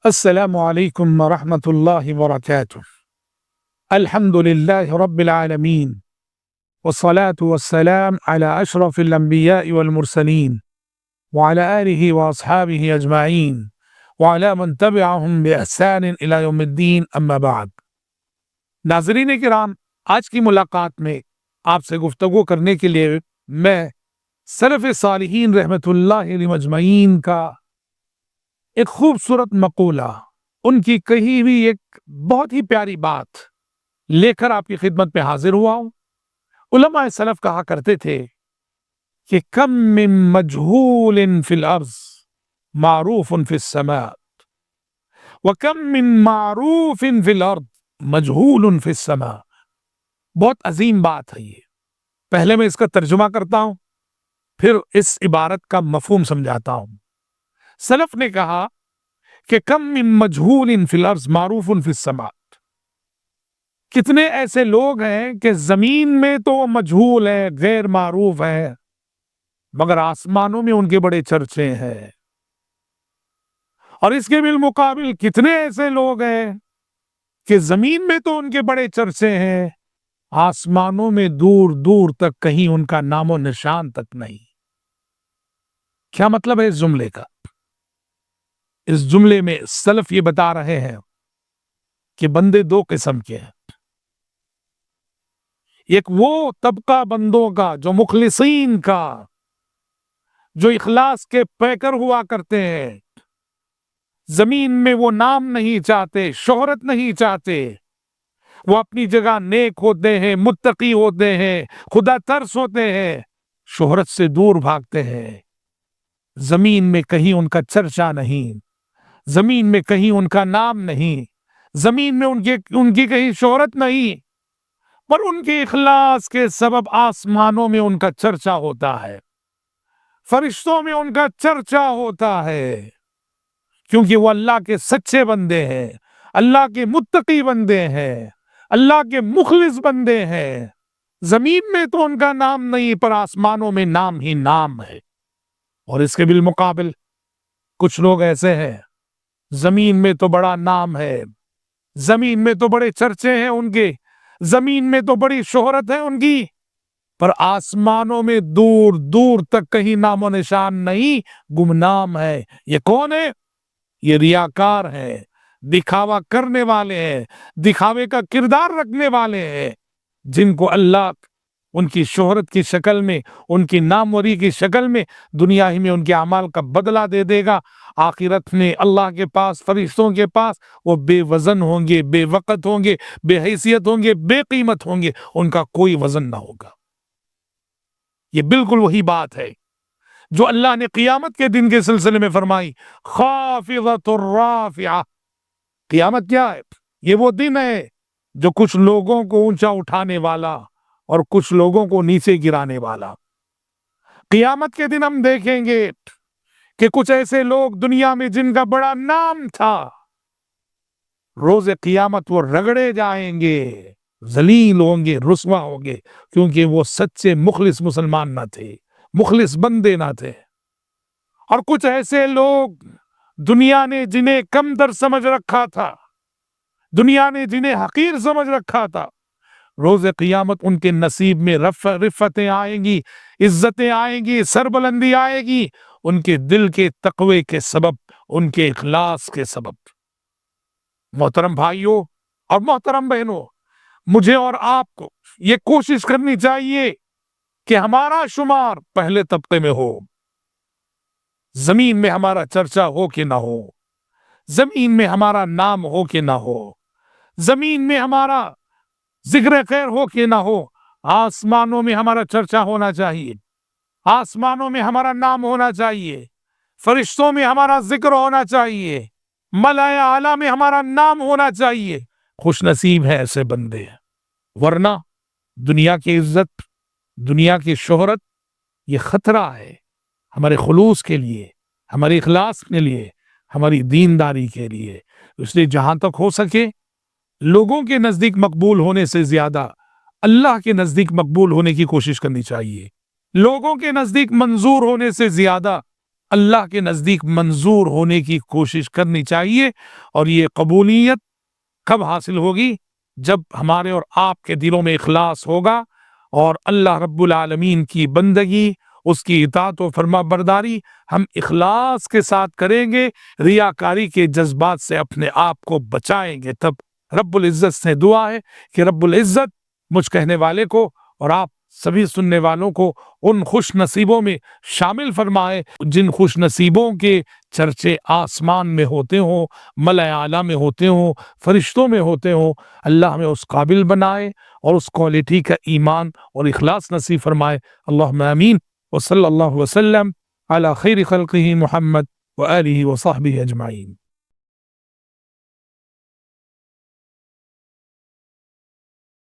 السلام علیکم ورحمۃ اللہ وبرکاتہ۔ الحمد للہ رب العالمین والصلاة والسلام علی اشرف الانبیاء والمرسلین وعلی آلہ واصحابہ اجمعین وعلی من تبعہم بإحسان الی یوم الدین، اما بعد۔ ناظرین کرام، آج کی ملاقات میں آپ سے گفتگو کرنے کے لیے میں سلف صالحین رحمۃ اللہ علیہم اجمعین کا ایک خوبصورت مقولہ، ان کی کہی ہوئی ایک بہت ہی پیاری بات لے کر آپ کی خدمت پہ حاضر ہوا ہوں۔ علماء سلف کہا کرتے تھے کہ کم من مجہول فی الارض معروف فی السماء وکم من معروف فی الارض مجہول فی السماء۔ بہت عظیم بات ہے یہ۔ پہلے میں اس کا ترجمہ کرتا ہوں، پھر اس عبارت کا مفہوم سمجھاتا ہوں۔ سلف نے کہا کہ کم من مجہول فی الارض معروف فی السماء، کتنے ایسے لوگ ہیں کہ زمین میں تو مجہول ہیں، غیر معروف ہیں، مگر آسمانوں میں ان کے بڑے چرچے ہیں۔ اور اس کے بالمقابل کتنے ایسے لوگ ہیں کہ زمین میں تو ان کے بڑے چرچے ہیں، آسمانوں میں دور دور تک کہیں ان کا نام و نشان تک نہیں۔ کیا مطلب ہے اس جملے کا؟ اس جملے میں سلف یہ بتا رہے ہیں کہ بندے دو قسم کے ہیں۔ ایک وہ طبقہ بندوں کا جو مخلصین کا، جو اخلاص کے پیکر ہوا کرتے ہیں، زمین میں وہ نام نہیں چاہتے، شہرت نہیں چاہتے، وہ اپنی جگہ نیک ہوتے ہیں، متقی ہوتے ہیں، خدا ترس ہوتے ہیں، شہرت سے دور بھاگتے ہیں۔ زمین میں کہیں ان کا چرچا نہیں، زمین میں کہیں ان کا نام نہیں، زمین میں ان کی کہیں شہرت نہیں، پر ان کے اخلاص کے سبب آسمانوں میں ان کا چرچا ہوتا ہے، فرشتوں میں ان کا چرچا ہوتا ہے، کیونکہ وہ اللہ کے سچے بندے ہیں، اللہ کے متقی بندے ہیں، اللہ کے مخلص بندے ہیں۔ زمین میں تو ان کا نام نہیں، پر آسمانوں میں نام ہی نام ہے۔ اور اس کے بالمقابل کچھ لوگ ایسے ہیں، زمین میں تو بڑا نام ہے، زمین میں تو بڑے چرچے ہیں ان کے، زمین میں تو بڑی شہرت ہے ان کی، پر آسمانوں میں دور دور تک کہیں نام و نشان نہیں، گمنام ہے۔ یہ کون ہے؟ یہ ریاکار ہے، دکھاوا کرنے والے ہیں، دکھاوے کا کردار رکھنے والے ہیں، جن کو اللہ ان کی شہرت کی شکل میں، ان کی ناموری کی شکل میں دنیا ہی میں ان کے اعمال کا بدلہ دے دے گا۔ آخرت میں اللہ کے پاس، فرشتوں کے پاس وہ بے وزن ہوں گے، بے وقت ہوں گے، بے حیثیت ہوں گے، بے قیمت ہوں گے، ان کا کوئی وزن نہ ہوگا۔ یہ بالکل وہی بات ہے جو اللہ نے قیامت کے دن کے سلسلے میں فرمائی، خافضۃ الرافعہ۔ قیامت کیا ہے؟ یہ وہ دن ہے جو کچھ لوگوں کو اونچا اٹھانے والا اور کچھ لوگوں کو نیچے گرانے والا۔ قیامت کے دن ہم دیکھیں گے کہ کچھ ایسے لوگ دنیا میں جن کا بڑا نام تھا، روز قیامت وہ رگڑے جائیں گے، ذلیل ہوں گے، رسوا ہوں گے، کیونکہ وہ سچے مخلص مسلمان نہ تھے، مخلص بندے نہ تھے۔ اور کچھ ایسے لوگ دنیا نے جنہیں کم در سمجھ رکھا تھا، دنیا نے جنہیں حقیر سمجھ رکھا تھا، روز قیامت ان کے نصیب میں رفتیں آئیں گی، عزتیں آئیں گی، سربلندی آئے گی، ان کے دل کے تقوی کے سبب، ان کے اخلاص کے سبب۔ محترم بھائیوں اور محترم بہنوں، مجھے اور آپ کو یہ کوشش کرنی چاہیے کہ ہمارا شمار پہلے طبقے میں ہو، زمین میں ہمارا چرچا ہو کہ نہ ہو، زمین میں ہمارا نام ہو کہ نہ ہو، زمین میں ہمارا ذکر خیر ہو کہ نہ ہو، آسمانوں میں ہمارا چرچا ہونا چاہیے، آسمانوں میں ہمارا نام ہونا چاہیے، فرشتوں میں ہمارا ذکر ہونا چاہیے، ملائے اعلیٰ میں ہمارا نام ہونا چاہیے۔ خوش نصیب ہے ایسے بندے، ورنہ دنیا کی عزت، دنیا کی شہرت یہ خطرہ ہے ہمارے خلوص کے لیے، ہمارے اخلاص کے لیے، ہماری دینداری کے لیے۔ اس لیے جہاں تک ہو سکے لوگوں کے نزدیک مقبول ہونے سے زیادہ اللہ کے نزدیک مقبول ہونے کی کوشش کرنی چاہیے، لوگوں کے نزدیک منظور ہونے سے زیادہ اللہ کے نزدیک منظور ہونے کی کوشش کرنی چاہیے. اور یہ قبولیت کب حاصل ہوگی؟ جب ہمارے اور آپ کے دلوں میں اخلاص ہوگا اور اللہ رب العالمین کی بندگی، اس کی اطاعت و فرما برداری ہم اخلاص کے ساتھ کریں گے، ریاکاری کے جذبات سے اپنے آپ کو بچائیں گے. تب رب العزت سے دعا ہے کہ رب العزت مجھ کہنے والے کو اور آپ سبھی سننے والوں کو ان خوش نصیبوں میں شامل فرمائے جن خوش نصیبوں کے چرچے آسمان میں ہوتے ہوں، ملائے اعلیٰ میں ہوتے ہوں، فرشتوں میں ہوتے ہوں. اللہ ہمیں اس قابل بنائے اور اس کوالٹی کا ایمان اور اخلاص نصیب فرمائے. اللہم آمین. وصلی اللہ وسلم علی خیر خلقہ محمد وآلہ وصحبہ اجمعین.